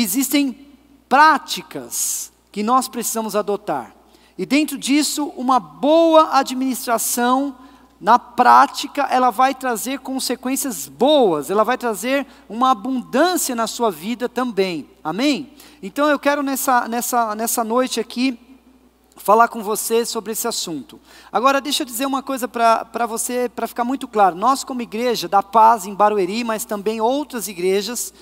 existem práticas que nós precisamos adotar. E dentro disso, uma boa administração, na prática, ela vai trazer consequências boas, ela vai trazer uma abundância na sua vida também. Amém? Então eu quero nessa noite aqui, falar com você sobre esse assunto. Agora deixa eu dizer uma coisa para você, para ficar muito claro. Nós como igreja da Paz em Barueri, mas também outras igrejas,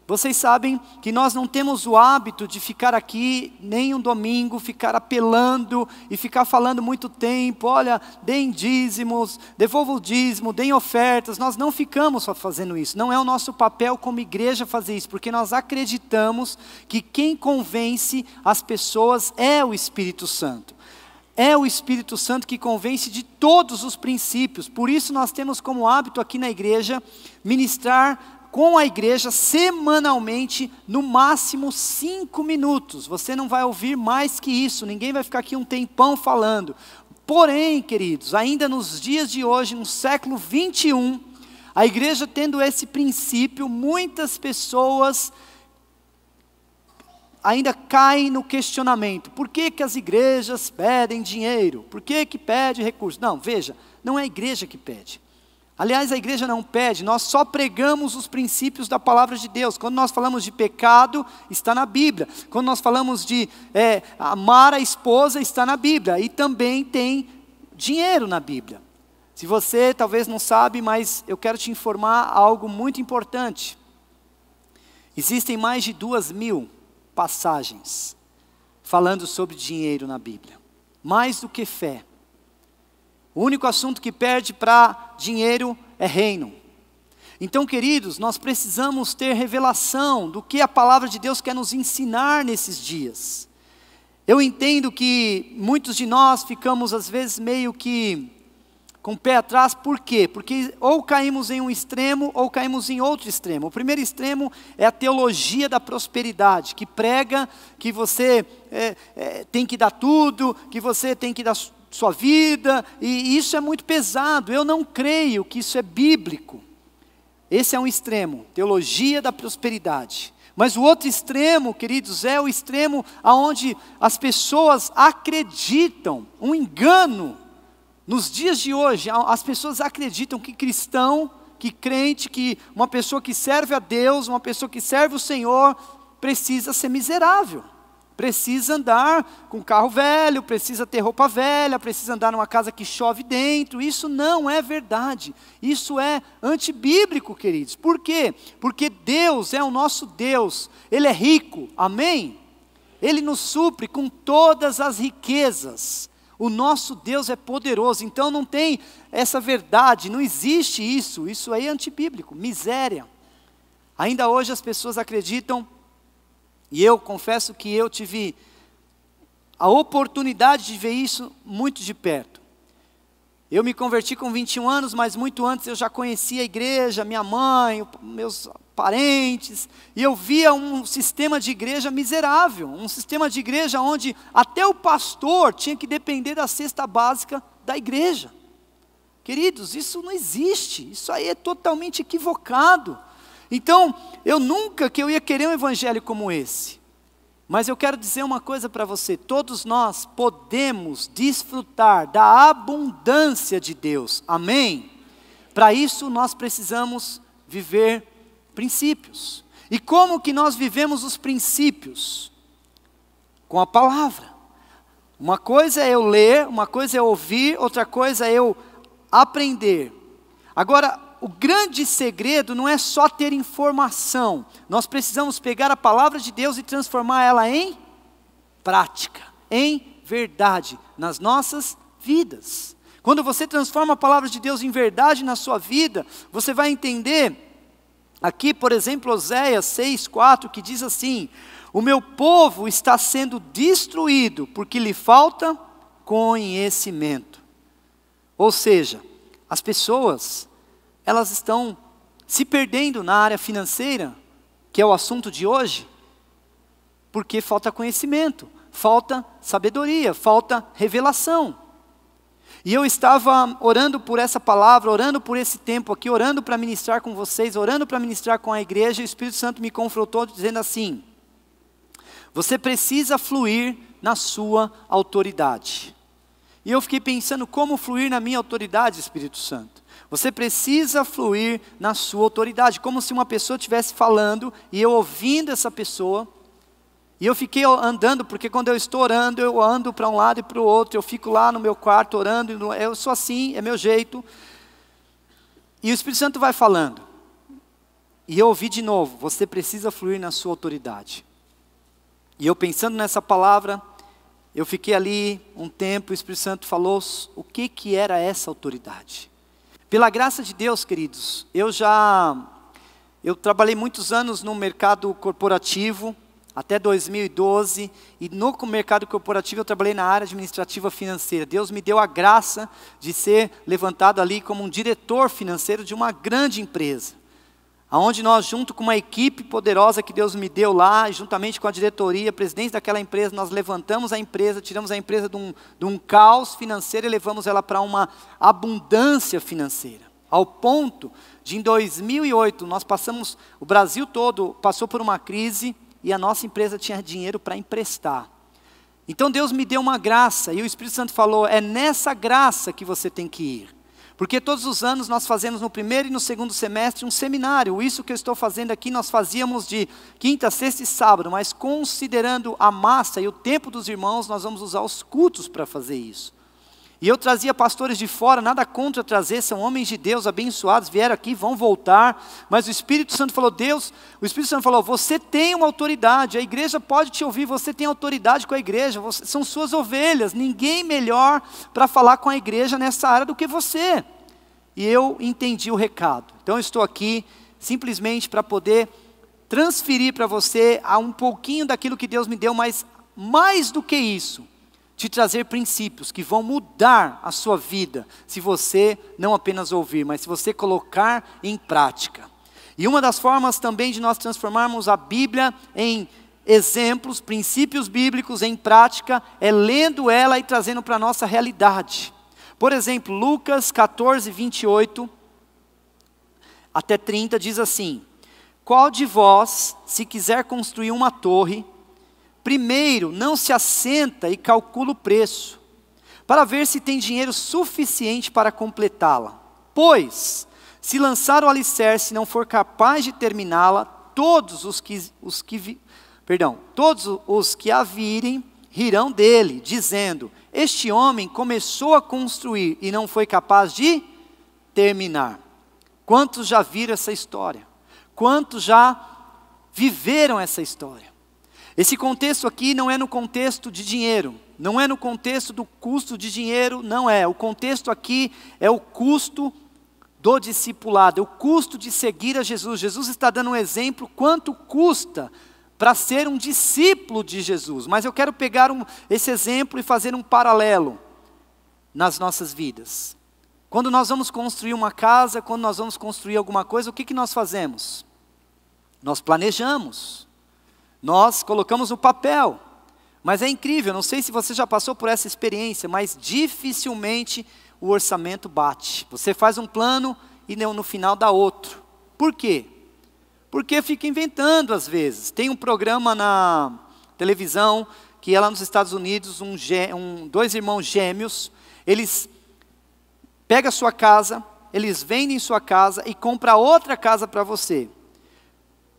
vocês sabem que nós não temos o hábito de ficar aqui nem um domingo, ficar apelando e ficar falando muito tempo, olha, deem dízimos, devolvam o dízimo, deem ofertas. Nós não ficamos só fazendo isso, não é o nosso papel como igreja fazer isso, porque nós acreditamos que quem convence as pessoas é o Espírito Santo. É o Espírito Santo que convence de todos os princípios. Por isso nós temos como hábito aqui na igreja ministrar com a igreja semanalmente, no máximo 5 minutos. Você não vai ouvir mais que isso, ninguém vai ficar aqui um tempão falando. Porém, queridos, ainda nos dias de hoje, no século 21, a igreja tendo esse princípio, muitas pessoas ainda caem no questionamento. Por que as igrejas pedem dinheiro? Por que pede recursos? Não, veja, não é a igreja que pede. Aliás, a igreja não pede, nós só pregamos os princípios da palavra de Deus. Quando nós falamos de pecado, está na Bíblia. Quando nós falamos de amar a esposa, está na Bíblia. E também tem dinheiro na Bíblia. Se você talvez não sabe, mas eu quero te informar algo muito importante. Existem mais de 2.000 passagens falando sobre dinheiro na Bíblia. Mais do que fé. O único assunto que perde para dinheiro é reino. Então, queridos, nós precisamos ter revelação do que a palavra de Deus quer nos ensinar nesses dias. Eu entendo que muitos de nós ficamos às vezes meio que com o pé atrás. Por quê? Porque ou caímos em um extremo ou caímos em outro extremo. O primeiro extremo é a teologia da prosperidade, que prega que você tem que dar tudo, que você tem que dar sua vida, e isso é muito pesado. Eu não creio que isso é bíblico. Esse é um extremo, teologia da prosperidade. Mas o outro extremo, queridos, é o extremo onde as pessoas acreditam, um engano. Nos dias de hoje, as pessoas acreditam que cristão, que crente, que uma pessoa que serve a Deus, uma pessoa que serve o Senhor, precisa ser miserável. Precisa andar com carro velho, precisa ter roupa velha, precisa andar numa casa que chove dentro. Isso não é verdade. Isso é antibíblico, queridos. Por quê? Porque Deus é o nosso Deus. Ele é rico, amém? Ele nos supre com todas as riquezas. O nosso Deus é poderoso. Então não tem essa verdade, não existe isso. Isso aí é antibíblico, miséria. Ainda hoje as pessoas acreditam. E eu confesso que eu tive a oportunidade de ver isso muito de perto. Eu me converti com 21 anos, mas muito antes eu já conhecia a igreja, minha mãe, meus parentes, e eu via um sistema de igreja miserável, um sistema de igreja onde até o pastor tinha que depender da cesta básica da igreja. Queridos, isso não existe, isso aí é totalmente equivocado. Então, eu nunca que eu ia querer um evangelho como esse. Mas eu quero dizer uma coisa para você. Todos nós podemos desfrutar da abundância de Deus. Amém? Para isso nós precisamos viver princípios. E como que nós vivemos os princípios? Com a palavra. Uma coisa é eu ler, uma coisa é ouvir, outra coisa é eu aprender. Agora, o grande segredo não é só ter informação. Nós precisamos pegar a palavra de Deus e transformar ela em prática, em verdade, nas nossas vidas. Quando você transforma a palavra de Deus em verdade na sua vida, você vai entender, aqui por exemplo, Oséias 6:4, que diz assim: o meu povo está sendo destruído porque lhe falta conhecimento. Ou seja, as pessoas, elas estão se perdendo na área financeira, que é o assunto de hoje, porque falta conhecimento, falta sabedoria, falta revelação. E eu estava orando por essa palavra, orando por esse tempo aqui, orando para ministrar com vocês, orando para ministrar com a igreja, e o Espírito Santo me confrontou dizendo assim: Você precisa fluir na sua autoridade. E eu fiquei pensando, como fluir na minha autoridade, Espírito Santo? Você precisa fluir na sua autoridade, como se uma pessoa estivesse falando, e eu ouvindo essa pessoa, e eu fiquei andando, porque quando eu estou orando, eu ando para um lado e para o outro, eu fico lá no meu quarto orando, eu sou assim, é meu jeito. E o Espírito Santo vai falando. E eu ouvi de novo, você precisa fluir na sua autoridade. E eu pensando nessa palavra, eu fiquei ali um tempo, o Espírito Santo falou o que era essa autoridade. Pela graça de Deus, queridos, eu trabalhei muitos anos no mercado corporativo, até 2012, e no mercado corporativo eu trabalhei na área administrativa financeira. Deus me deu a graça de ser levantado ali como um diretor financeiro de uma grande empresa, aonde nós, junto com uma equipe poderosa que Deus me deu lá, juntamente com a diretoria, presidente daquela empresa, nós levantamos a empresa, tiramos a empresa de um caos financeiro e levamos ela para uma abundância financeira, ao ponto de em 2008, o Brasil todo passou por uma crise, e a nossa empresa tinha dinheiro para emprestar. Então Deus me deu uma graça, e o Espírito Santo falou, é nessa graça que você tem que ir. Porque todos os anos nós fazemos no primeiro e no segundo semestre um seminário. Isso que eu estou fazendo aqui, nós fazíamos de quinta, sexta e sábado, mas considerando a massa e o tempo dos irmãos, nós vamos usar os cultos para fazer isso. E eu trazia pastores de fora, nada contra trazer, são homens de Deus abençoados, vieram aqui, vão voltar, mas o Espírito Santo falou, o Espírito Santo falou, você tem uma autoridade, a igreja pode te ouvir, você tem autoridade com a igreja, são suas ovelhas, ninguém melhor para falar com a igreja nessa área do que você. E eu entendi o recado, então eu estou aqui simplesmente para poder transferir para você um pouquinho daquilo que Deus me deu, mas mais do que isso, te trazer princípios que vão mudar a sua vida, se você não apenas ouvir, mas se você colocar em prática. E uma das formas também de nós transformarmos a Bíblia em exemplos, princípios bíblicos em prática, é lendo ela e trazendo para a nossa realidade. Por exemplo, Lucas 14, 28 até 30 diz assim, qual de vós, se quiser construir uma torre, primeiro, não se assenta e calcula o preço, para ver se tem dinheiro suficiente para completá-la. Pois, se lançar o alicerce e não for capaz de terminá-la, todos os que a virem rirão dele, dizendo, este homem começou a construir e não foi capaz de terminar. Quantos já viram essa história? Quantos já viveram essa história? Esse contexto aqui não é no contexto de dinheiro, não é no contexto do custo de dinheiro, não é. O contexto aqui é o custo do discipulado, é o custo de seguir a Jesus. Jesus está dando um exemplo quanto custa para ser um discípulo de Jesus. Mas eu quero pegar esse exemplo e fazer um paralelo nas nossas vidas. Quando nós vamos construir uma casa, quando nós vamos construir alguma coisa, o que nós fazemos? Nós planejamos. Nós colocamos no papel, mas é incrível, não sei se você já passou por essa experiência, mas dificilmente o orçamento bate. Você faz um plano e no final dá outro. Por quê? Porque fica inventando às vezes. Tem um programa na televisão, que é lá nos Estados Unidos, dois irmãos gêmeos, eles pegam a sua casa, eles vendem sua casa e compram outra casa para você.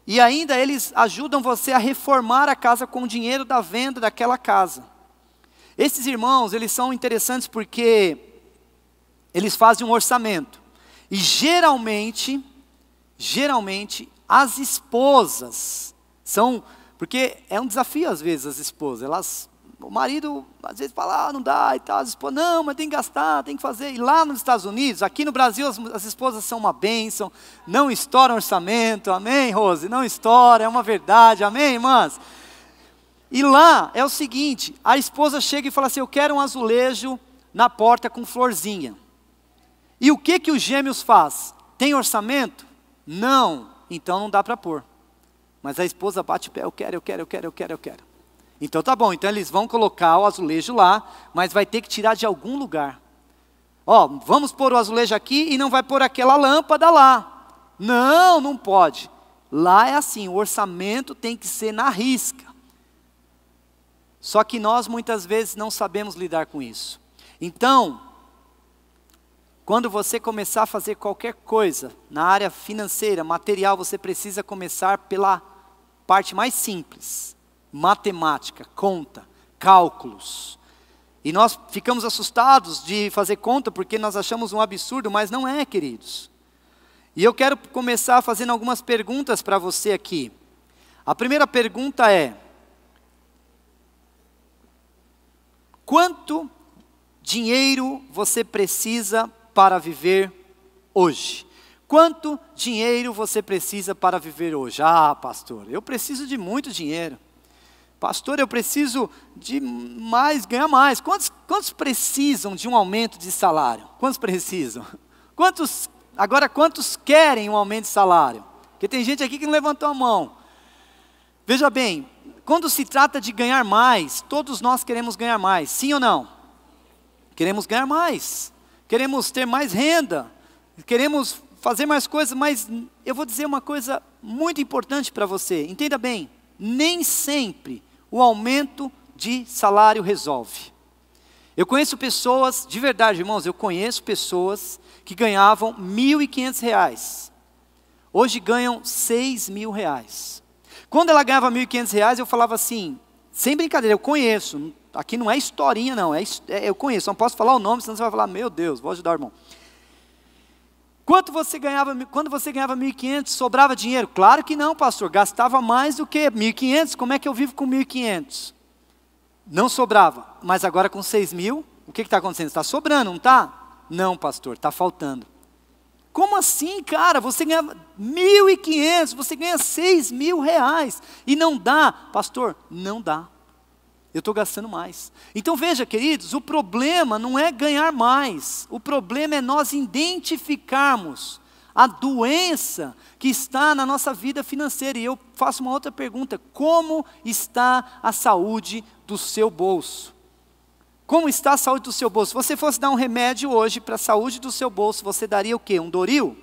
E ainda eles ajudam você a reformar a casa com o dinheiro da venda daquela casa. Esses irmãos, eles são interessantes porque eles fazem um orçamento. E geralmente, as esposas são... Porque é um desafio às vezes as esposas. O marido às vezes fala, não dá e tal. As esposas, não, mas tem que gastar, tem que fazer. E lá nos Estados Unidos, aqui no Brasil, as esposas são uma bênção. Não estouram orçamento, amém, Rose? Não estoura, é uma verdade, amém, irmãs? E lá é o seguinte, a esposa chega e fala assim, eu quero um azulejo na porta com florzinha. E o que os gêmeos fazem? Tem orçamento? Não, então não dá para pôr. Mas a esposa bate o pé, eu quero. Então tá bom, então eles vão colocar o azulejo lá, mas vai ter que tirar de algum lugar. Vamos pôr o azulejo aqui e não vai pôr aquela lâmpada lá. Não pode. Lá é assim, o orçamento tem que ser na risca. Só que nós muitas vezes não sabemos lidar com isso. Então, quando você começar a fazer qualquer coisa na área financeira, material, você precisa começar pela parte mais simples. Matemática, conta, cálculos. E nós ficamos assustados de fazer conta porque nós achamos um absurdo, mas não é, queridos. E eu quero começar fazendo algumas perguntas para você aqui. A primeira pergunta é: quanto dinheiro você precisa para viver hoje? Quanto dinheiro você precisa para viver hoje? Ah, pastor, eu preciso de muito dinheiro. Pastor, eu preciso de mais, ganhar mais. Quantos precisam de um aumento de salário? Quantos precisam? Agora, quantos querem um aumento de salário? Porque tem gente aqui que não levantou a mão. Veja bem, quando se trata de ganhar mais, todos nós queremos ganhar mais, sim ou não? Queremos ganhar mais, queremos ter mais renda, queremos fazer mais coisas, mas eu vou dizer uma coisa muito importante para você, entenda bem, nem sempre o aumento de salário resolve. Eu conheço pessoas, de verdade irmãos, eu conheço pessoas que ganhavam R$1.500, hoje ganham R$6.000. Quando ela ganhava R$1.500, eu falava assim, sem brincadeira, eu conheço, aqui não é historinha não, eu conheço, não posso falar o nome, senão você vai falar, meu Deus, vou ajudar o irmão. Quando você ganhava R$1.500, sobrava dinheiro? Claro que não, pastor, gastava mais do que R$1.500, como é que eu vivo com R$1.500? Não sobrava, mas agora com R$6.000, o que está acontecendo? Está sobrando, não está? Não, pastor, está faltando. Como assim, cara? Você ganha R$1.500, você ganha R$6.000 e não dá. Pastor, não dá. Eu estou gastando mais. Então veja, queridos, o problema não é ganhar mais. O problema é nós identificarmos a doença que está na nossa vida financeira. E eu faço uma outra pergunta: como está a saúde do seu bolso? Como está a saúde do seu bolso? Se você fosse dar um remédio hoje para a saúde do seu bolso, você daria o quê? Um Doril?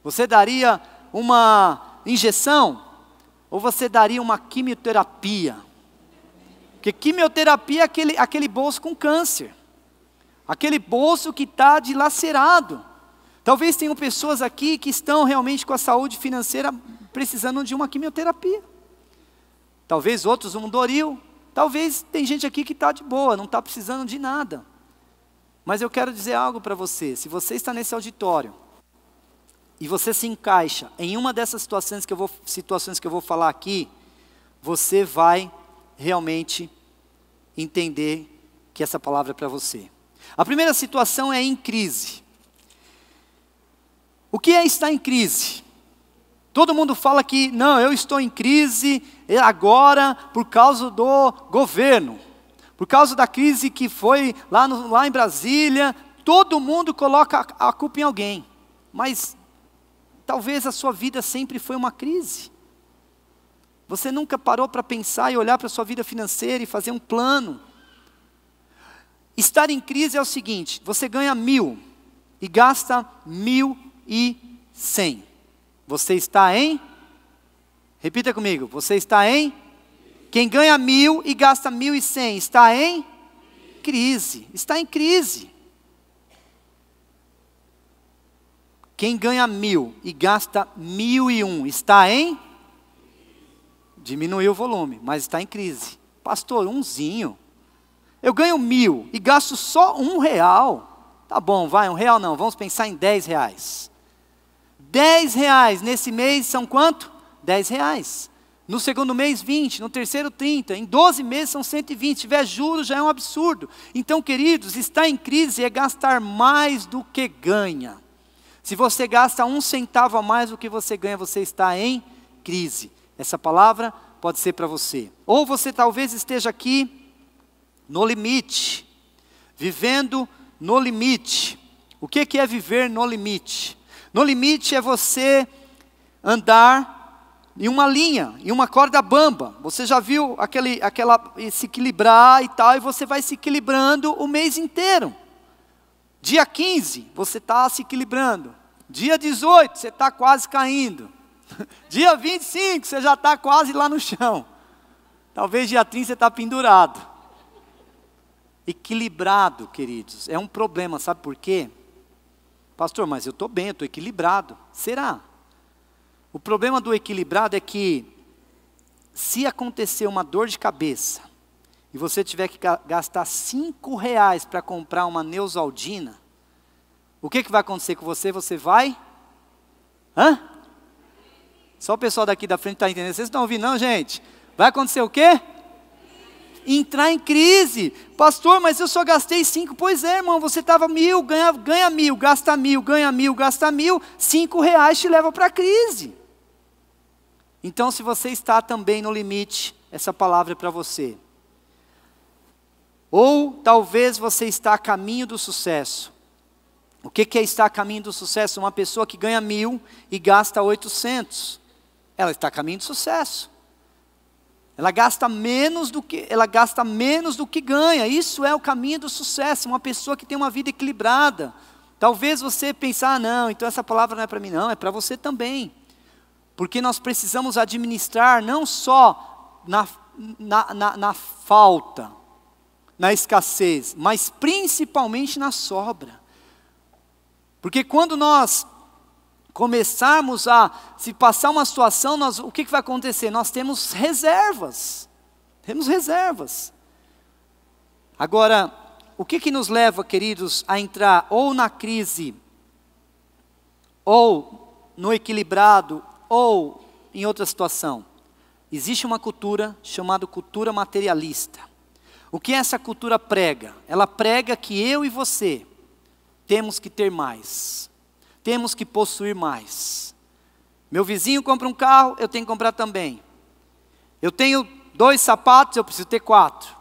Você daria uma injeção? Ou você daria uma quimioterapia? Porque quimioterapia é aquele bolso com câncer. Aquele bolso que está dilacerado. Talvez tenham pessoas aqui que estão realmente com a saúde financeira precisando de uma quimioterapia. Talvez outros um Doril. Talvez tem gente aqui que está de boa, não está precisando de nada. Mas eu quero dizer algo para você. Se você está nesse auditório e você se encaixa em uma dessas situações que eu vou falar aqui, você vai realmente entender que essa palavra é para você. A primeira situação é em crise. O que é estar em crise? Todo mundo fala que, não, eu estou em crise agora por causa do governo, por causa da crise que foi lá em Brasília. Todo mundo coloca a culpa em alguém, mas talvez a sua vida sempre foi uma crise. Você nunca parou para pensar e olhar para a sua vida financeira e fazer um plano. Estar em crise é o seguinte: você ganha 1.000 e gasta 1.100. Você está em? Repita comigo. Você está em? Quem ganha 1.000 e gasta 1.100 está em? Crise. Está em crise. Quem ganha 1.000 e gasta 1.001 está em? Diminuiu o volume, mas está em crise. Pastor, umzinho. Eu ganho 1.000 e gasto só R$1. Tá bom, vai, R$1 não, vamos pensar em R$10. R$10 nesse mês são quanto? R$10. No segundo mês 20, no terceiro 30, em 12 meses são 120, se tiver juros já é um absurdo. Então queridos, estar em crise é gastar mais do que ganha. Se você gasta 1 centavo a mais do que você ganha, você está em crise. Essa palavra pode ser para você. Ou você talvez esteja aqui no limite, vivendo no limite. O que é viver no limite? No limite é você andar em uma linha, em uma corda bamba. Você já viu se equilibrar e tal, e você vai se equilibrando o mês inteiro. Dia 15, você está se equilibrando. Dia 18, você está quase caindo. Dia 25, você já está quase lá no chão. Talvez dia 30 você está pendurado. Equilibrado, queridos, é um problema, sabe por quê? Pastor, mas eu estou bem, eu estou equilibrado. Será? O problema do equilibrado é que, se acontecer uma dor de cabeça, e você tiver que gastar R$5 para comprar uma Neosaldina, o que vai acontecer com você? Você vai? Hã? Só o pessoal daqui da frente está entendendo. Vocês estão ouvindo não, gente? Vai acontecer o quê? Entrar em crise. Pastor, mas eu só gastei 5. Pois é, irmão, você estava 1.000, ganha 1.000, gasta 1.000, ganha 1.000, gasta 1.000, R$5 te leva para a crise. Então, se você está também no limite, essa palavra é para você. Ou talvez você está a caminho do sucesso. O que é estar a caminho do sucesso? Uma pessoa que ganha 1.000 e gasta 800. Ela está a caminho do sucesso. Ela gasta menos do que ganha. Isso é o caminho do sucesso. Uma pessoa que tem uma vida equilibrada. Talvez você pense, não, então essa palavra não é para mim, não, é para você também. Porque nós precisamos administrar não só na falta, na escassez, mas principalmente na sobra. Porque quando nós começarmos se passar uma situação, o que vai acontecer? Nós temos reservas. Temos reservas. Agora, o que nos leva, queridos, a entrar ou na crise, ou no equilibrado, ou em outra situação? Existe uma cultura chamada cultura materialista. O que essa cultura prega? Ela prega que eu e você temos que ter mais. Temos que possuir mais. Meu vizinho compra um carro, eu tenho que comprar também. Eu tenho 2 sapatos, eu preciso ter 4.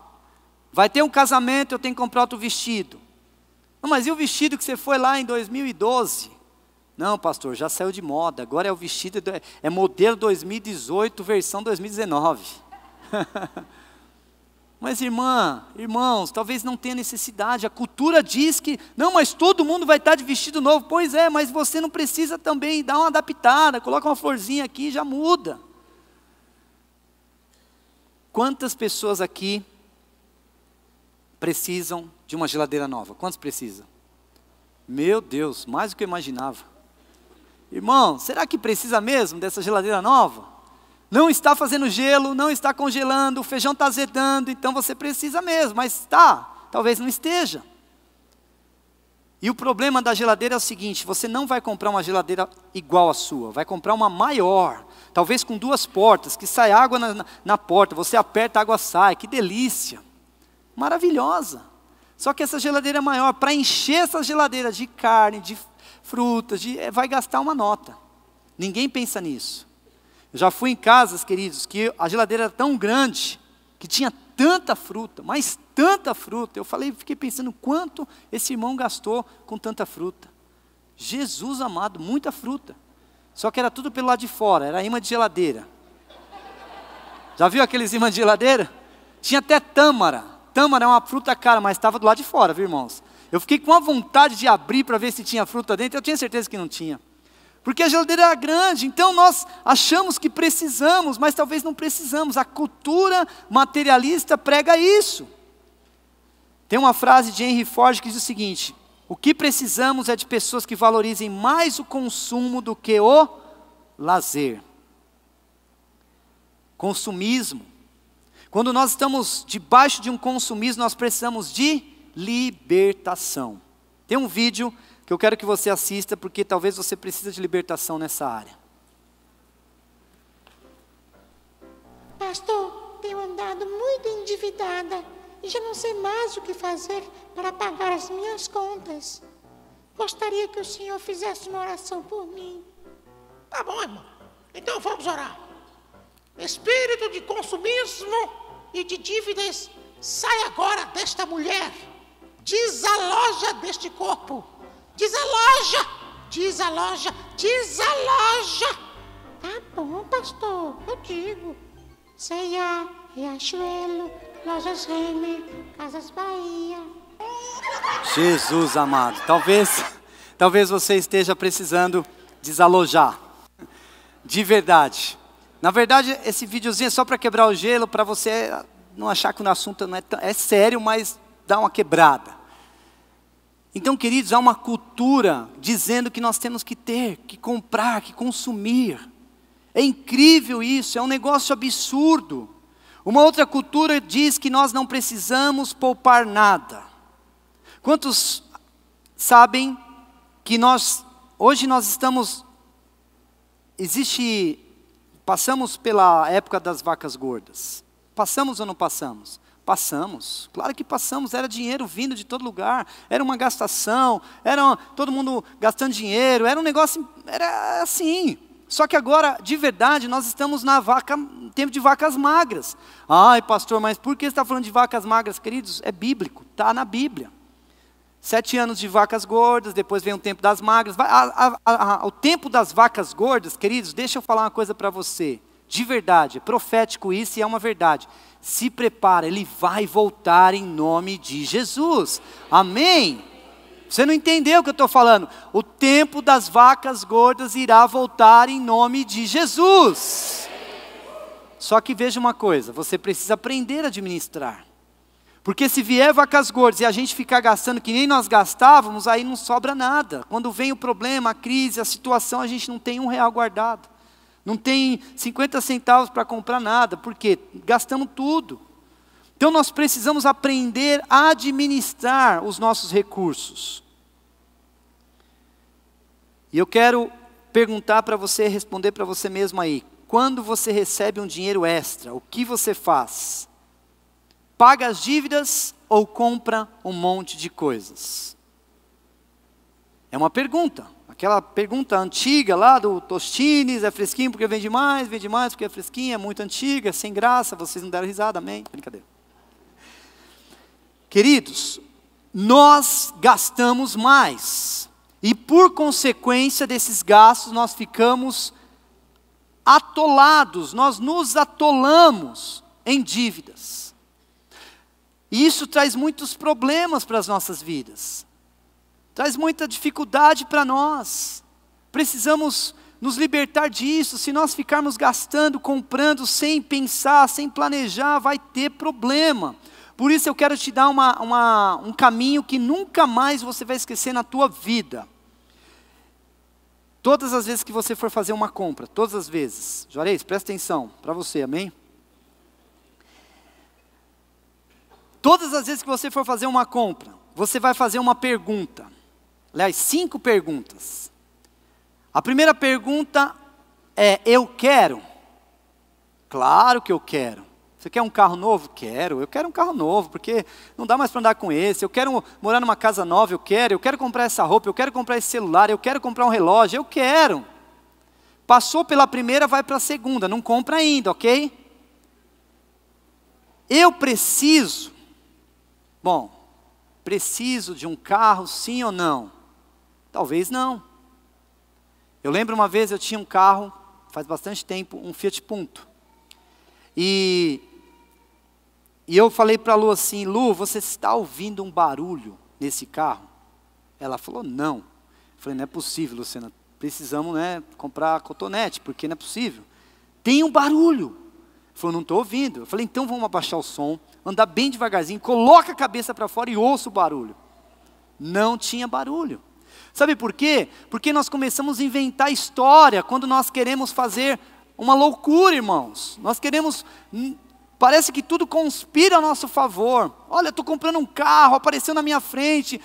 Vai ter um casamento, eu tenho que comprar outro vestido. Não, mas e o vestido que você foi lá em 2012? Não, pastor, já saiu de moda. Agora é o vestido, é modelo 2018, versão 2019. Mas irmãos, talvez não tenha necessidade. A cultura diz que, não, mas todo mundo vai estar de vestido novo. Pois é, mas você não precisa também dar uma adaptada. Coloca uma florzinha aqui e já muda. Quantas pessoas aqui precisam de uma geladeira nova? Quantos precisam? Meu Deus, mais do que eu imaginava. Irmão, será que precisa mesmo dessa geladeira nova? Não está fazendo gelo, não está congelando, o feijão está azedando, então você precisa mesmo, mas talvez não esteja. E o problema da geladeira é o seguinte: você não vai comprar uma geladeira igual à sua, vai comprar uma maior, talvez com 2 portas, que sai água na porta, você aperta, a água sai, que delícia, maravilhosa. Só que essa geladeira maior, para encher essa geladeira de carne, de frutas, vai gastar uma nota. Ninguém pensa nisso. Eu já fui em casas, queridos, que a geladeira era tão grande, que tinha tanta fruta, mas tanta fruta. Eu fiquei pensando quanto esse irmão gastou com tanta fruta. Jesus amado, muita fruta. Só que era tudo pelo lado de fora, era imã de geladeira. Já viu aqueles imãs de geladeira? Tinha até tâmara. Tâmara é uma fruta cara, mas estava do lado de fora, viu, irmãos? Eu fiquei com a vontade de abrir para ver se tinha fruta dentro, eu tinha certeza que não tinha. Porque a geladeira era grande, então nós achamos que precisamos, mas talvez não precisamos. A cultura materialista prega isso. Tem uma frase de Henry Ford que diz o seguinte: o que precisamos é de pessoas que valorizem mais o consumo do que o lazer. Consumismo. Quando nós estamos debaixo de um consumismo, nós precisamos de libertação. Tem um vídeo que eu quero que você assista, porque talvez você precise de libertação nessa área. Pastor, tenho andado muito endividada e já não sei mais o que fazer para pagar as minhas contas. Gostaria que o senhor fizesse uma oração por mim. Tá bom, irmão. Então vamos orar. Espírito de consumismo e de dívidas, sai agora desta mulher. Desaloja deste corpo. Desaloja, desaloja, desaloja. Tá bom, pastor, eu digo. C&A, Riachuelo, Lojas Renner, Casas Bahia. Jesus amado, talvez você esteja precisando desalojar. De verdade. Na verdade, esse videozinho é só para quebrar o gelo, para você não achar que o assunto não é sério, mas dá uma quebrada. Então, queridos, há uma cultura dizendo que nós temos que ter, que comprar, que consumir. É incrível isso, é um negócio absurdo. Uma outra cultura diz que nós não precisamos poupar nada. Quantos sabem que hoje nós estamos, passamos pela época das vacas gordas. Passamos ou não passamos? Passamos, claro que passamos, era dinheiro vindo de todo lugar, era uma gastação, era todo mundo gastando dinheiro, era um negócio, era assim. Só que agora, de verdade, nós estamos no tempo de vacas magras. Ai, pastor, mas por que você está falando de vacas magras, queridos? É bíblico, está na Bíblia. 7 anos de vacas gordas, depois vem o tempo das magras. O tempo das vacas gordas, queridos, deixa eu falar uma coisa para você. De verdade, é profético isso e é uma verdade. Se prepara, ele vai voltar em nome de Jesus. Amém? Você não entendeu o que eu estou falando. O tempo das vacas gordas irá voltar em nome de Jesus. Só que veja uma coisa, você precisa aprender a administrar. Porque se vier vacas gordas e a gente ficar gastando que nem nós gastávamos, aí não sobra nada. Quando vem o problema, a crise, a situação, a gente não tem R$1 guardado. Não tem 50 centavos para comprar nada, porque gastamos tudo. Então nós precisamos aprender a administrar os nossos recursos. E eu quero perguntar para você, responder para você mesmo aí. Quando você recebe um dinheiro extra, o que você faz? Paga as dívidas ou compra um monte de coisas? É uma pergunta. Aquela pergunta antiga lá do Tostines, é fresquinho porque vende mais porque é fresquinho, é muito antiga, é sem graça, vocês não deram risada, amém? Brincadeira. Queridos, nós gastamos mais. E por consequência desses gastos, nós ficamos atolados, nós nos atolamos em dívidas. E isso traz muitos problemas para as nossas vidas. Traz muita dificuldade para nós. Precisamos nos libertar disso. Se nós ficarmos gastando, comprando, sem pensar, sem planejar, vai ter problema. Por isso eu quero te dar um caminho que nunca mais você vai esquecer na tua vida. Todas as vezes que você for fazer uma compra, todas as vezes. Juarez, presta atenção, para você, amém? Todas as vezes que você for fazer uma compra, você vai fazer uma pergunta. Aliás, 5 perguntas. A primeira pergunta é, eu quero? Claro que eu quero. Você quer um carro novo? Quero. Eu quero um carro novo, porque não dá mais para andar com esse. Eu quero morar numa casa nova, eu quero comprar essa roupa, eu quero comprar esse celular, eu quero comprar um relógio, eu quero. Passou pela primeira, vai para a segunda, não compra ainda, ok? Eu preciso. Bom, preciso de um carro, sim ou não? Talvez não. Eu lembro uma vez, eu tinha um carro, faz bastante tempo, um Fiat Punto. E eu falei para a Lu assim, Lu, você está ouvindo um barulho nesse carro? Ela falou, não. Eu falei, não é possível, Luciana, precisamos comprar cotonete, porque não é possível. Tem um barulho. Ela falou, não estou ouvindo. Eu falei, então vamos abaixar o som, andar bem devagarzinho, coloca a cabeça para fora e ouça o barulho. Não tinha barulho. Sabe por quê? Porque nós começamos a inventar história quando nós queremos fazer uma loucura, irmãos. Nós queremos, parece que tudo conspira a nosso favor. Olha, estou comprando um carro, apareceu na minha frente.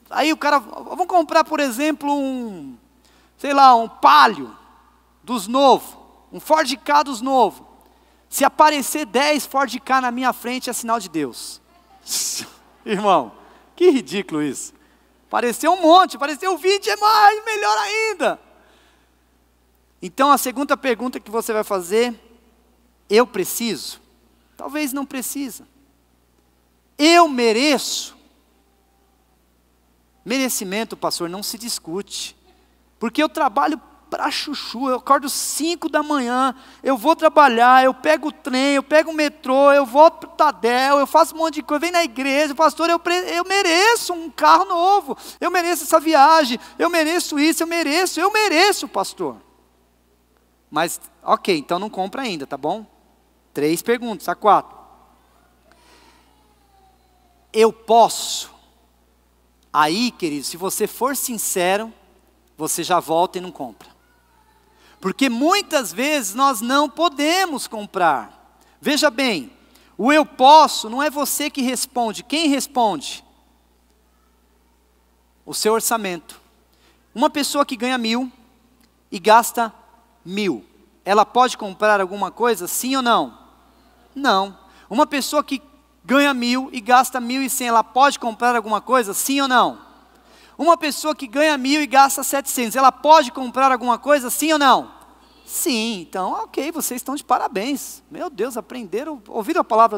Aí o cara, vamos comprar, por exemplo, um Palio dos novos, um Ford Ka dos novos. Se aparecer 10 Ford Ka na minha frente, é sinal de Deus. Irmão, que ridículo isso. Apareceu um monte, apareceu 20, é mais, melhor ainda. Então a segunda pergunta que você vai fazer, eu preciso? Talvez não precisa. Eu mereço? Merecimento, pastor, não se discute. Porque eu trabalho para chuchu, eu acordo 5 da manhã, eu vou trabalhar, eu pego o trem, eu pego o metrô, eu vou para o Tadel, eu faço um monte de coisa, venho na igreja, pastor, eu mereço um carro novo, eu mereço essa viagem, eu mereço isso, eu mereço, pastor. Mas, ok, então não compra ainda, tá bom? 3 perguntas, a 4. Eu posso. Aí, querido, se você for sincero, você já volta e não compra. Porque muitas vezes nós não podemos comprar. Veja bem, o eu posso não é você que responde. Quem responde? O seu orçamento. Uma pessoa que ganha 1.000 e gasta 1.000, ela pode comprar alguma coisa, sim ou não? Não. Uma pessoa que ganha 1.000 e gasta 1.100, ela pode comprar alguma coisa, sim ou não? Uma pessoa que ganha 1.000 e gasta 700, ela pode comprar alguma coisa, sim ou não? Sim, então, ok, vocês estão de parabéns. Meu Deus, aprenderam, ouviram a palavra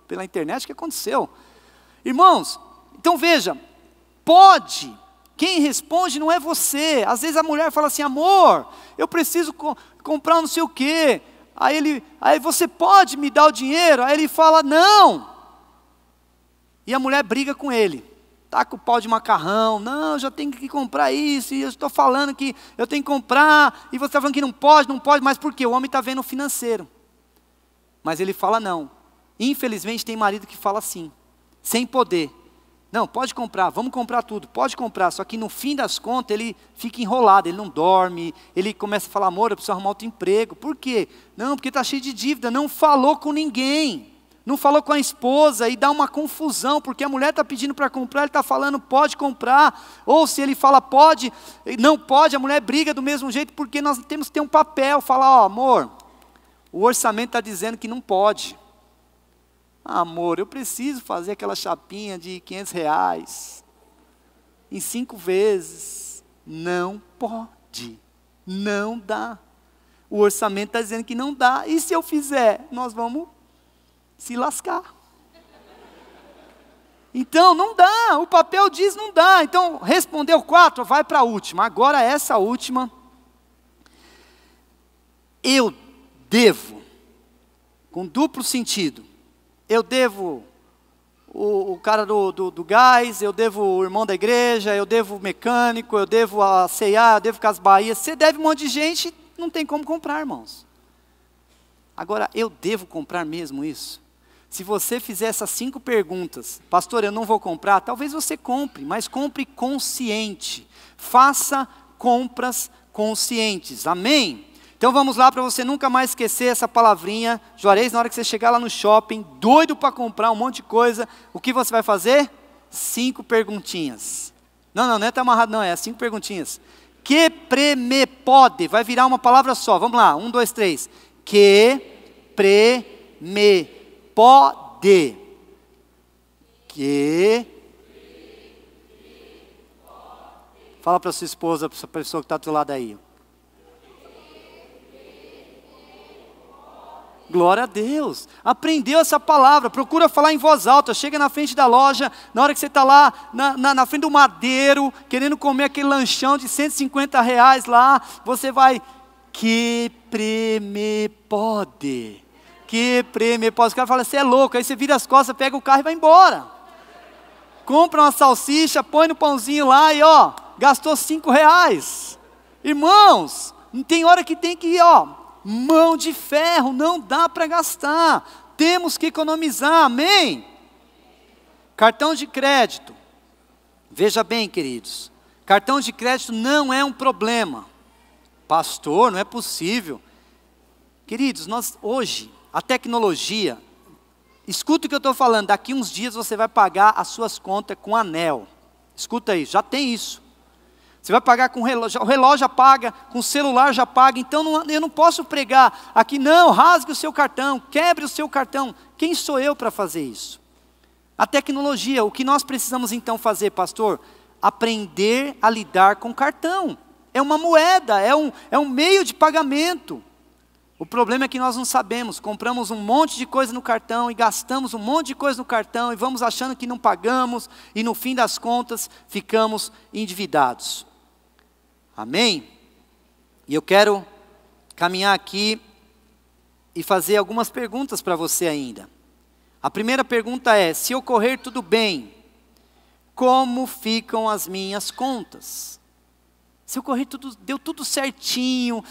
pela internet, o que aconteceu? Irmãos, então veja, pode. Quem responde não é você. Às vezes a mulher fala assim, amor, eu preciso comprar não sei o quê. Aí você pode me dar o dinheiro? Aí ele fala, não. E a mulher briga com ele. Taca o pau de macarrão. Não, eu já tenho que comprar isso. E eu estou falando que eu tenho que comprar. E você está falando que não pode. Mas por quê? O homem está vendo o financeiro. Mas ele fala não. Infelizmente tem marido que fala assim. Sem poder. Não, pode comprar, vamos comprar tudo, pode comprar. Só que no fim das contas ele fica enrolado, ele não dorme, ele começa a falar, amor, eu preciso arrumar outro emprego. Por quê? Não, porque está cheio de dívida, não falou com ninguém, não falou com a esposa e dá uma confusão, porque a mulher está pedindo para comprar, ele está falando pode comprar. Ou se ele fala pode, não pode, a mulher briga do mesmo jeito, porque nós temos que ter um papel, falar, ó, amor, o orçamento está dizendo que não pode. Amor, eu preciso fazer aquela chapinha de R$500 em 5 vezes. Não pode, não dá. O orçamento está dizendo que não dá. E se eu fizer, nós vamos se lascar. Então não dá, o papel diz não dá. Então respondeu 4, vai para a última. Agora essa última. Eu devo, com duplo sentido. Eu devo o cara do gás, eu devo o irmão da igreja, eu devo o mecânico, eu devo a C&A, eu devo Casas Bahia. Você deve um monte de gente, não tem como comprar, irmãos. Agora, eu devo comprar mesmo isso? Se você fizer essas 5 perguntas, pastor, eu não vou comprar, talvez você compre, mas compre consciente. Faça compras conscientes, amém? Então vamos lá para você nunca mais esquecer essa palavrinha. Juarez, na hora que você chegar lá no shopping, doido para comprar um monte de coisa, o que você vai fazer? 5 perguntinhas. Não é tá amarrado não, é 5 perguntinhas. Que preme pode, vai virar uma palavra só, vamos lá, 1, 2, 3. Que preme pode. Que. Fala para sua esposa, para essa pessoa que está do seu lado aí. Glória a Deus, aprendeu essa palavra, procura falar em voz alta, chega na frente da loja, na hora que você está lá, na frente do madeiro, querendo comer aquele lanchão de R$150 lá, você vai, que preme pode, que preme pode, os caras falam, você é louco, aí você vira as costas, pega o carro e vai embora, compra uma salsicha, põe no pãozinho lá e ó, gastou R$5, irmãos, não tem hora que tem que ir ó, mão de ferro, não dá para gastar, temos que economizar, amém? Cartão de crédito, veja bem queridos, cartão de crédito não é um problema, pastor, não é possível, queridos, nós hoje, a tecnologia, escuta o que eu estou falando, daqui uns dias você vai pagar as suas contas com anel, escuta aí, já tem isso. Você vai pagar com relógio, o relógio já paga, com o celular já paga, então eu não posso pregar aqui, não, rasgue o seu cartão, quebre o seu cartão. Quem sou eu para fazer isso? A tecnologia, o que nós precisamos então fazer, pastor? Aprender a lidar com cartão. É uma moeda, é um meio de pagamento. O problema é que nós não sabemos, compramos um monte de coisa no cartão e gastamos um monte de coisa no cartão e vamos achando que não pagamos e no fim das contas ficamos endividados. Amém? E eu quero caminhar aqui e fazer algumas perguntas para você ainda. A primeira pergunta é, se ocorrer tudo bem, como ficam as minhas contas? Seu correio deu tudo certinho,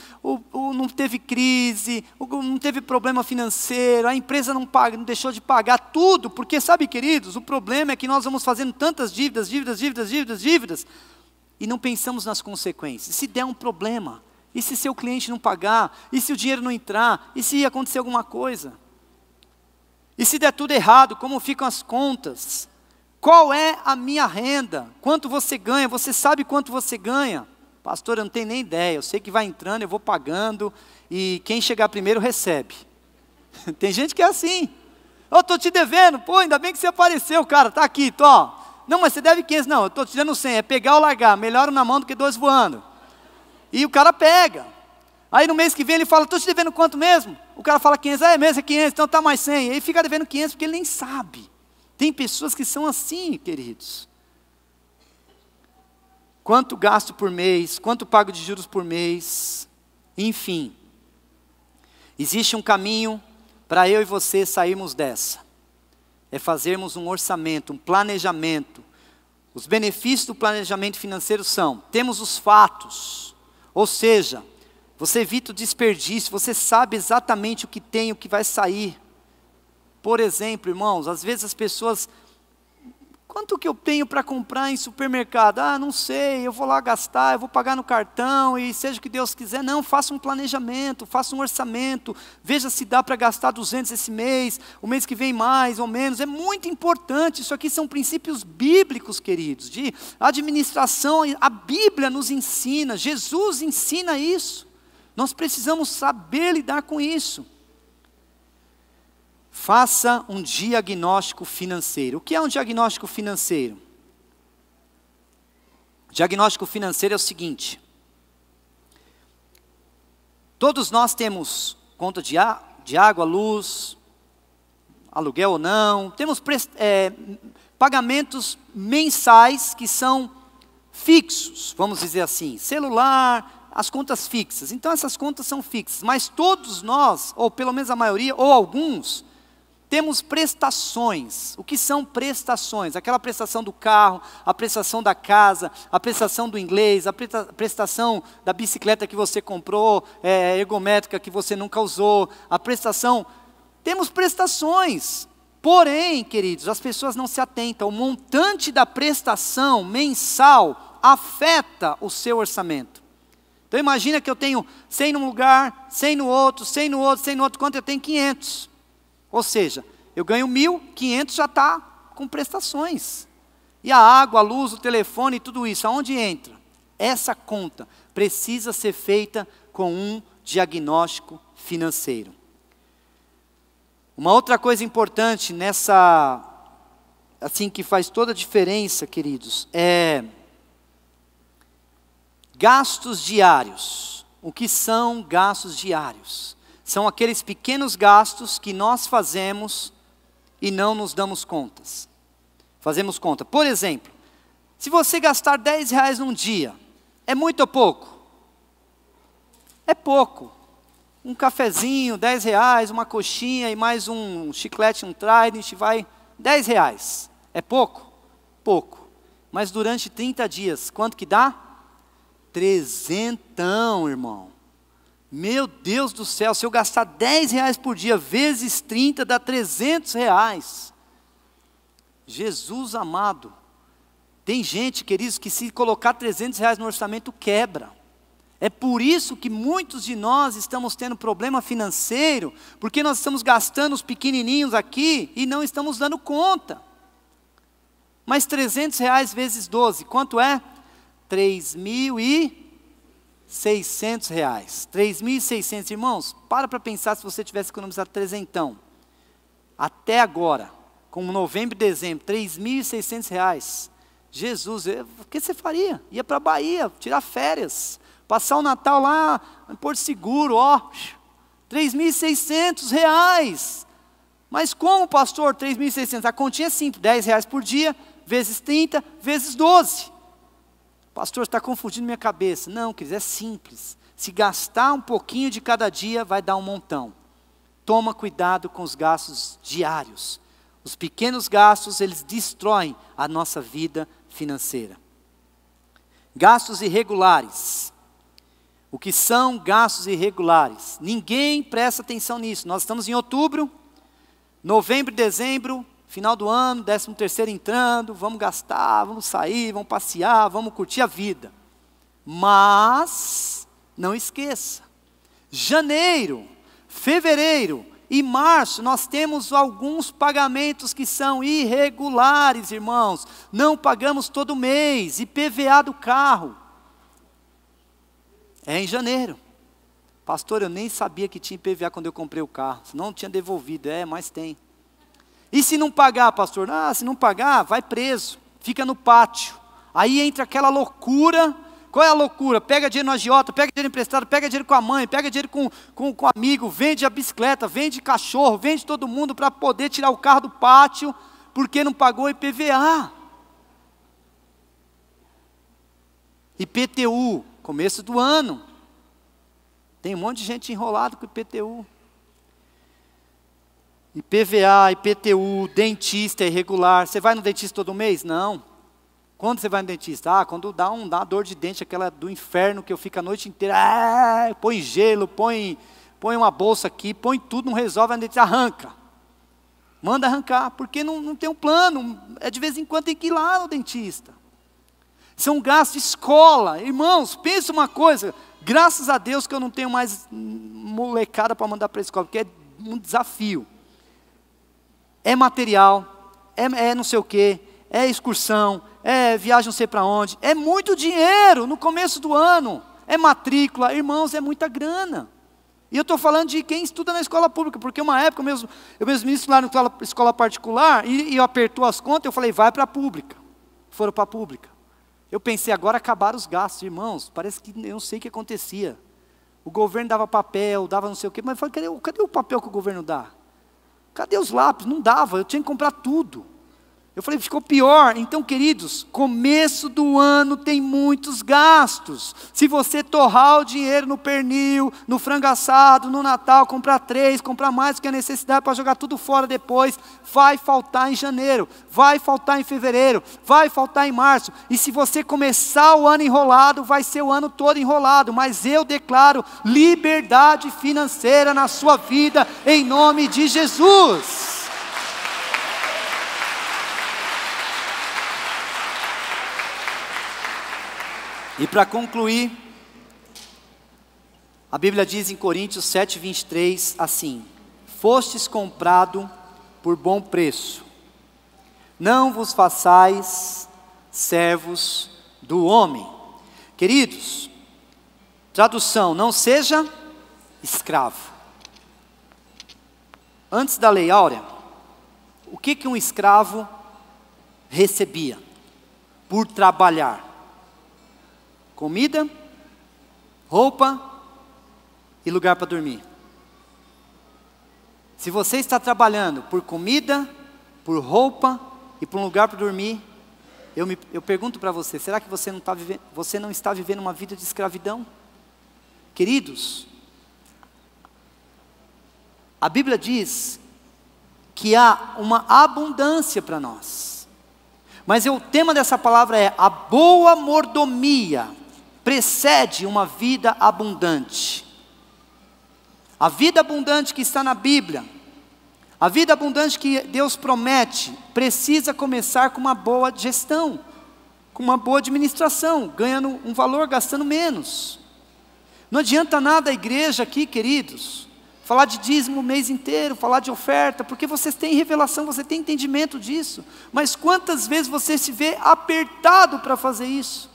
não teve crise, não teve problema financeiro, a empresa não deixou de pagar tudo, porque sabe, queridos, o problema é que nós vamos fazendo tantas dívidas, e não pensamos nas consequências. Se der um problema, e se seu cliente não pagar, e se o dinheiro não entrar, e se acontecer alguma coisa? E se der tudo errado, como ficam as contas? Qual é a minha renda? Quanto você ganha? Você sabe quanto você ganha? Pastor, eu não tenho nem ideia, eu sei que vai entrando, eu vou pagando, e quem chegar primeiro recebe. Tem gente que é assim. Eu estou te devendo, pô, ainda bem que você apareceu, cara, está aqui, ó. Não, mas você deve 500, não, eu estou te dando 100, é pegar ou largar, melhor um na mão do que 2 voando. E o cara pega. Aí no mês que vem ele fala, estou te devendo quanto mesmo? O cara fala 500, é mesmo, é 500, então está mais 100. Aí fica devendo 500 porque ele nem sabe. Tem pessoas que são assim, queridos. Quanto gasto por mês, quanto pago de juros por mês, enfim. Existe um caminho para eu e você sairmos dessa. É fazermos um orçamento, um planejamento. Os benefícios do planejamento financeiro são, temos os fatos, ou seja, você evita o desperdício, você sabe exatamente o que tem, o que vai sair. Por exemplo, irmãos, às vezes as pessoas, quanto que eu tenho para comprar em supermercado? Ah, não sei, eu vou lá gastar, eu vou pagar no cartão e seja o que Deus quiser. Não, faça um planejamento, faça um orçamento, veja se dá para gastar 200 esse mês, o mês que vem mais ou menos. É muito importante, isso aqui são princípios bíblicos, queridos, de administração. A Bíblia nos ensina, Jesus ensina isso. Nós precisamos saber lidar com isso. Faça um diagnóstico financeiro. O que é um diagnóstico financeiro? Diagnóstico financeiro é o seguinte: todos nós temos conta de água, luz, aluguel ou não, temos pagamentos mensais que são fixos, vamos dizer assim, celular, as contas fixas. Então essas contas são fixas, mas todos nós, ou pelo menos a maioria, ou alguns, temos prestações. O que são prestações? Aquela prestação do carro, a prestação da casa, a prestação do inglês, a prestação da bicicleta que você comprou, ergométrica que você nunca usou, a prestação. Temos prestações. Porém, queridos, as pessoas não se atentam. O montante da prestação mensal afeta o seu orçamento. Então imagina que eu tenho 100 num lugar, 100 no outro, 100 no outro, 100 no outro, quanto eu tenho? 500. Ou seja, eu ganho 1.000, 500 já está com prestações. E a água, a luz, o telefone e tudo isso, aonde entra? Essa conta precisa ser feita com um diagnóstico financeiro. Uma outra coisa importante nessa, assim que faz toda a diferença, queridos, é gastos diários. O que são gastos diários? São aqueles pequenos gastos que nós fazemos e não nos damos contas. Fazemos conta. Por exemplo, se você gastar R$10 num dia, é muito ou pouco? É pouco. Um cafezinho, R$10, uma coxinha e mais um chiclete, um Trident, vai R$10. É pouco? Pouco. Mas durante 30 dias, quanto que dá? 300, irmão. Meu Deus do céu, se eu gastar R$10 por dia, vezes 30, dá R$300. Jesus amado. Tem gente, queridos, que se colocar R$300 no orçamento, quebra. É por isso que muitos de nós estamos tendo problema financeiro, porque nós estamos gastando os pequenininhos aqui e não estamos dando conta. Mas R$300 vezes 12, quanto é? R$3.600. R$3.600, irmãos, para pensar se você tivesse economizado 300. Até agora, com novembro e dezembro, R$3.600. Jesus, o que você faria? Ia para a Bahia, tirar férias, passar o Natal lá em Porto Seguro, ó, R$3.600. Mas como, pastor, 3.600? A continha é simples, R$10 por dia, vezes 30, vezes 12. Pastor, está confundindo minha cabeça. Não, queridos, é simples. Se gastar um pouquinho de cada dia, vai dar um montão. Toma cuidado com os gastos diários. Os pequenos gastos, eles destroem a nossa vida financeira. Gastos irregulares. O que são gastos irregulares? Ninguém presta atenção nisso. Nós estamos em outubro, novembro, dezembro, final do ano, 13º entrando, vamos gastar, vamos sair, vamos passear, vamos curtir a vida. Mas, não esqueça, janeiro, fevereiro e março, nós temos alguns pagamentos que são irregulares, irmãos. Não pagamos todo mês, IPVA do carro. É em janeiro. Pastor, eu nem sabia que tinha IPVA quando eu comprei o carro. Senão não tinha devolvido. Mas tem. E se não pagar, pastor? Se não pagar, vai preso. Fica no pátio. Aí entra aquela loucura. Qual é a loucura? Pega dinheiro no agiota, pega dinheiro emprestado, pega dinheiro com a mãe, pega dinheiro com amigo, vende a bicicleta, vende cachorro, vende todo mundo para poder tirar o carro do pátio, porque não pagou IPVA. IPTU, começo do ano. Tem um monte de gente enrolado com IPTU. IPVA, IPTU, dentista irregular. Você vai no dentista todo mês? Não. Quando você vai no dentista? Quando dá uma dor de dente, aquela do inferno que eu fico a noite inteira. Põe gelo, põe uma bolsa aqui, põe tudo, não resolve, a dentista arranca. Manda arrancar, porque não tem um plano. De vez em quando tem que ir lá no dentista. São gastos de escola. Irmãos, pensa uma coisa. Graças a Deus que eu não tenho mais molecada para mandar para a escola, porque é um desafio. É material, é não sei o quê, é excursão, é viagem não sei para onde. É muito dinheiro no começo do ano. É matrícula, irmãos, é muita grana. E eu estou falando de quem estuda na escola pública, porque uma época eu mesmo ministro lá na escola particular, e eu apertou as contas, eu falei, vai para a pública. Foram para a pública. Eu pensei, agora acabaram os gastos, irmãos, parece que eu não sei o que acontecia. O governo dava papel, dava não sei o quê, mas eu falei, cadê o papel que o governo dá? Cadê os lápis? Não dava, eu tinha que comprar tudo. Eu falei, ficou pior. Então, queridos, começo do ano tem muitos gastos. Se você torrar o dinheiro no pernil, no frango assado, no Natal, comprar 3, comprar mais do que a necessidade para jogar tudo fora depois, vai faltar em janeiro, vai faltar em fevereiro, vai faltar em março. E se você começar o ano enrolado, vai ser o ano todo enrolado. Mas eu declaro liberdade financeira na sua vida, em nome de Jesus. E para concluir, a Bíblia diz em Coríntios 7:23 assim: fostes comprado por bom preço, não vos façais servos do homem. Queridos, tradução, não seja escravo. Antes da lei áurea, o que um escravo recebia por trabalhar? Comida, roupa e lugar para dormir. Se você está trabalhando por comida, por roupa e por um lugar para dormir, eu pergunto para você, será que você não está vivendo uma vida de escravidão? Queridos, a Bíblia diz que há uma abundância para nós. Mas o tema dessa palavra é a boa mordomia precede uma vida abundante. A vida abundante que está na Bíblia, a vida abundante que Deus promete, precisa começar com uma boa gestão, com uma boa administração, ganhando um valor, gastando menos. Não adianta nada a igreja aqui, queridos, falar de dízimo o mês inteiro, falar de oferta, porque vocês têm revelação, você tem entendimento disso. Mas quantas vezes você se vê apertado para fazer isso?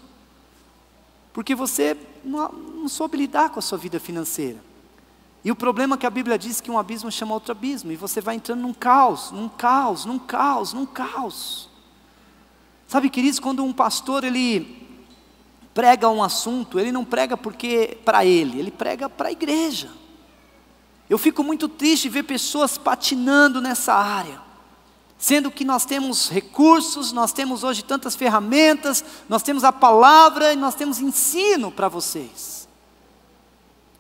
Porque você não soube lidar com a sua vida financeira. E o problema é que a Bíblia diz que um abismo chama outro abismo, e você vai entrando num caos. Sabe, queridos, quando um pastor ele prega um assunto, ele não prega porque para ele prega para a igreja. Eu fico muito triste de ver pessoas patinando nessa área. Sendo que nós temos recursos, nós temos hoje tantas ferramentas, nós temos a palavra e nós temos ensino para vocês.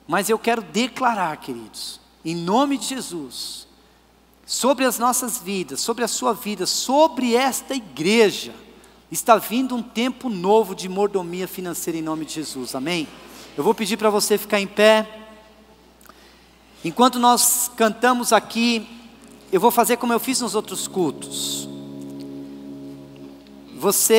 Mas eu quero declarar, queridos, em nome de Jesus, sobre as nossas vidas, sobre a sua vida, sobre esta igreja, Está vindo um tempo novo de mordomia financeira em nome de Jesus, amém? Eu vou pedir para você ficar em pé. Enquanto nós cantamos aqui, eu vou fazer como eu fiz nos outros cultos. Você